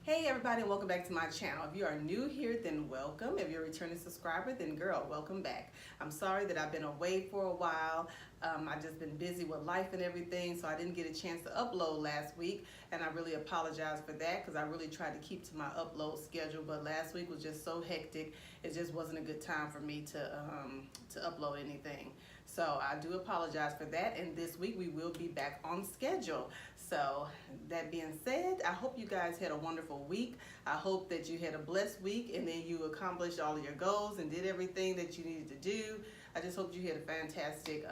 Hey everybody, and welcome back to my channel. If you are new here, then welcome. If you're a returning subscriber, then girl, welcome back. I'm sorry that I've been away for a while. I've just been busy with life and everything, so I didn't get a chance to upload last week, and I really apologize for that because I really tried to keep to my upload schedule, but last week was just so hectic. It just wasn't a good time for me to upload anything. So I do apologize for that, and this week we will be back on schedule. So that being said, I hope you guys had a wonderful week. I hope that you had a blessed week and then you accomplished all of your goals and did everything that you needed to do. I just hope you had a fantastic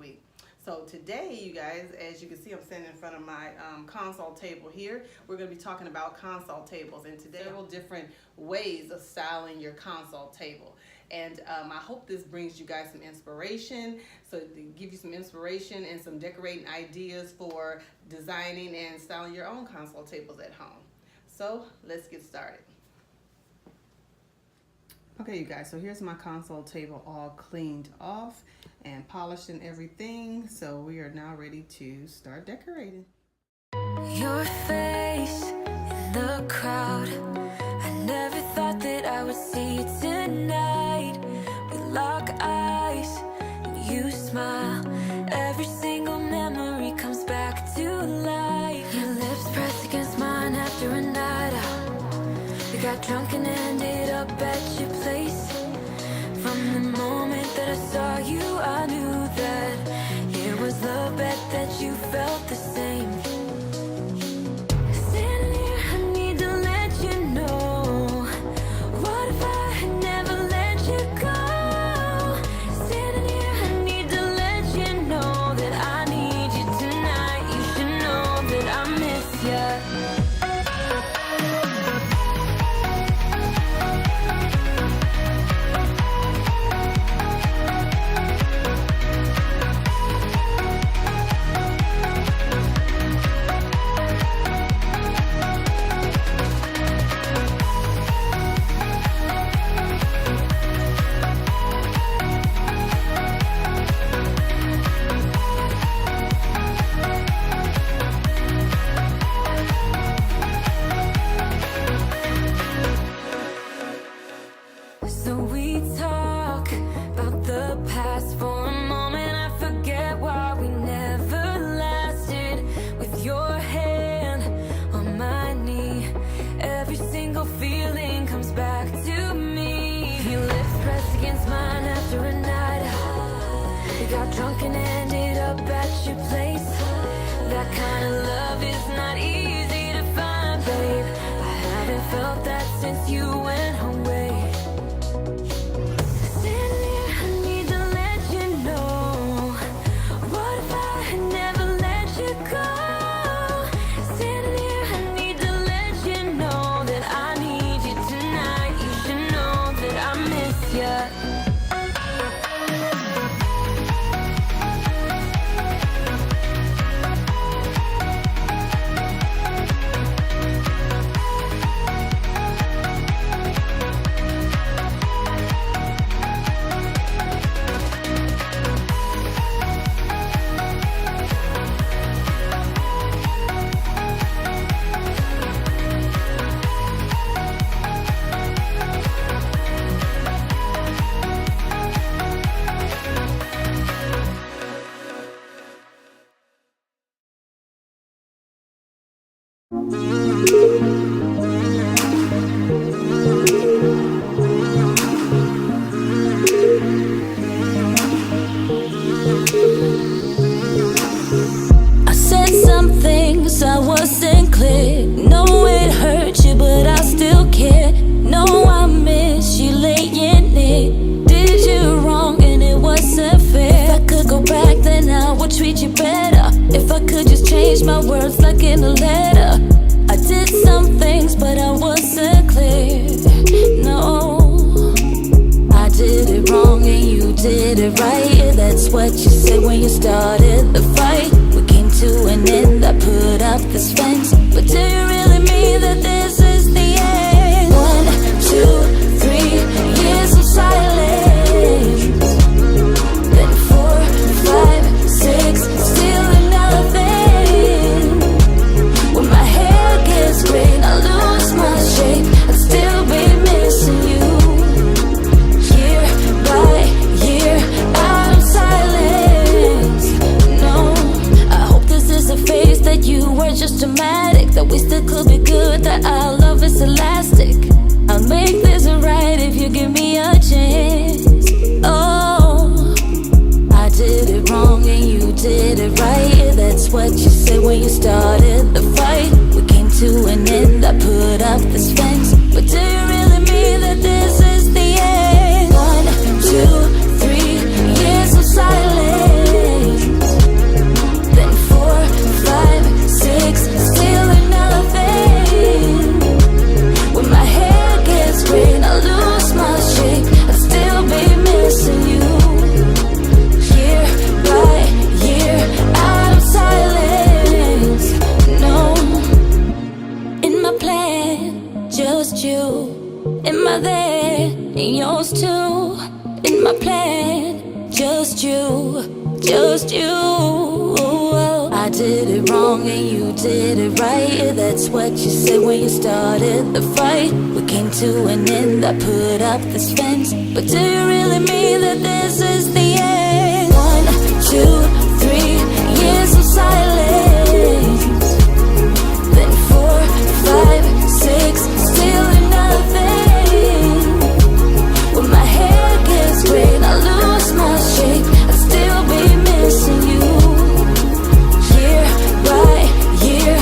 week. So today, you guys, as you can see, I'm standing in front of my console table here. We're going to be talking about console tables, and today several different ways of styling your console table. And I hope this brings you guys some inspiration, so to give you some inspiration and some decorating ideas for designing and styling your own console tables at home. So let's get started. Okay, you guys, so here's my console table all cleaned off and polished and everything. So we are now ready to start decorating. Your face in the crowd, I never thought that I would see you tonight. We lock eyes and you smile, every single memory comes back to life. Your lips press against mine after a night out. We got drunk and ended up at your place. From the moment that I saw you, I knew that it was the bet that you felt the same. Standing here, I need to let you know, what if I had never let you go? Standing here, I need to let you know that I need you tonight. You should know that I miss you. So we talk about the past for a moment. I forget why we never lasted. With your hand on my knee, every single feeling comes back to me. Your lips pressed against mine after a night out. We got drunk and ended up at your place. That kind of love is not easy to find, babe. I haven't felt that since you went away. I said some things I wasn't clear. No, it hurt you, but I still care. No, I miss you laying near. Did you wrong and it wasn't fair. If I could go back, then I would treat you better. If I could just change my words like in a letter. I did some things, but I wasn't clear. No, I did it wrong and you did it right. Yeah, that's what you said when you started the fight. We came to an end, I put up this fence. But do you really mean that this is the end? 1, 2, 3 years of silence. Then 4, 5, 6, still nothing. When my hair gets gray, end, I put up this fence. But do you really mean that this is the end? 1, 2, 3 years of silence. Then 4, 5, 6, still nothing. When my hair gets gray and I lose my shape, I'll still be missing you. Year by year, out of silence. No, in my plan, just you. Am I there? In yours too. In my plan, just you, just you. I did it wrong and you did it right. Yeah, that's what you said when you started the fight. We came to an end, I put up this fence. But do you really mean that this is the end? 1, 2, 3 years of silence. Then 4, 5, 6, still nothing. When my hair gets gray and I lose my shape, I'll still be missing you. Year by year,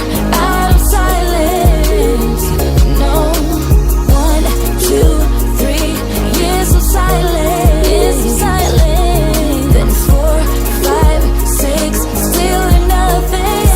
out of silence. No, 1, 2, 3 years of silence. Years of silence. Then 4, 5, 6, still nothing.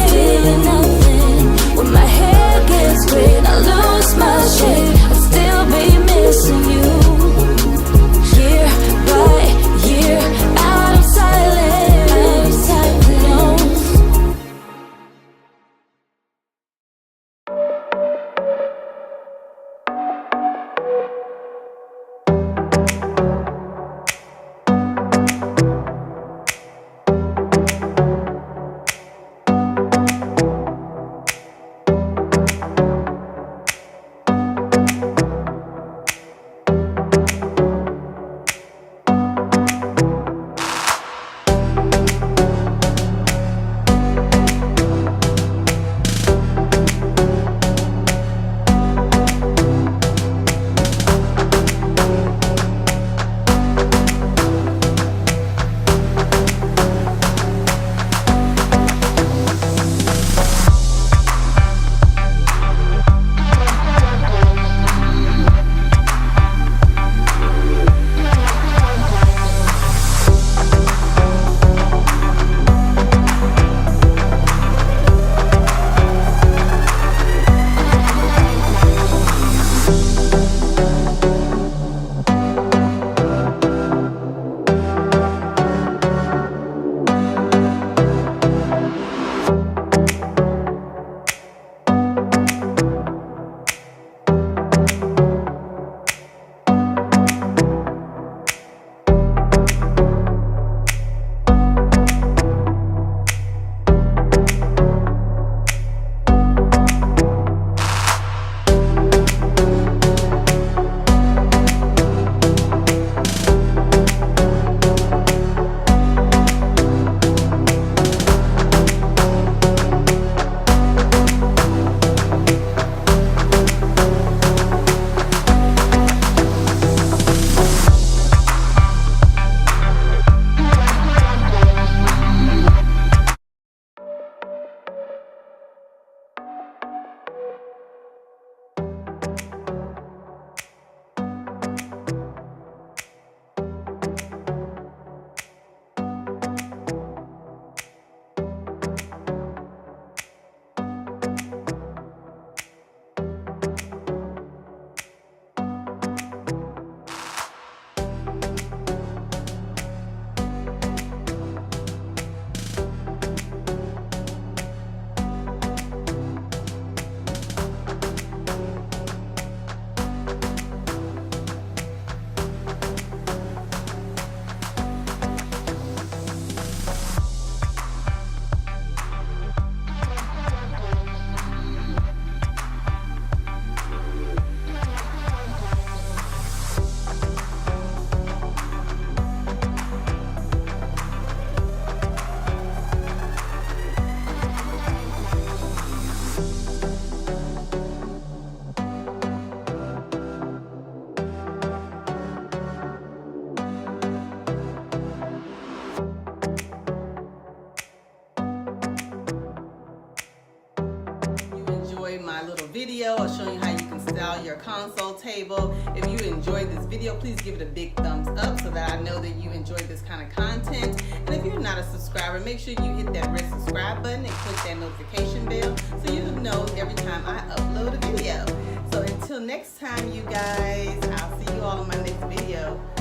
video showing you how you can style your console table. If you enjoyed this video, please give it a big thumbs up so that I know that you enjoyed this kind of content. And if you're not a subscriber, make sure you hit that red subscribe button and click that notification bell so you'll know every time I upload a video. So until next time, you guys, I'll see you all in my next video.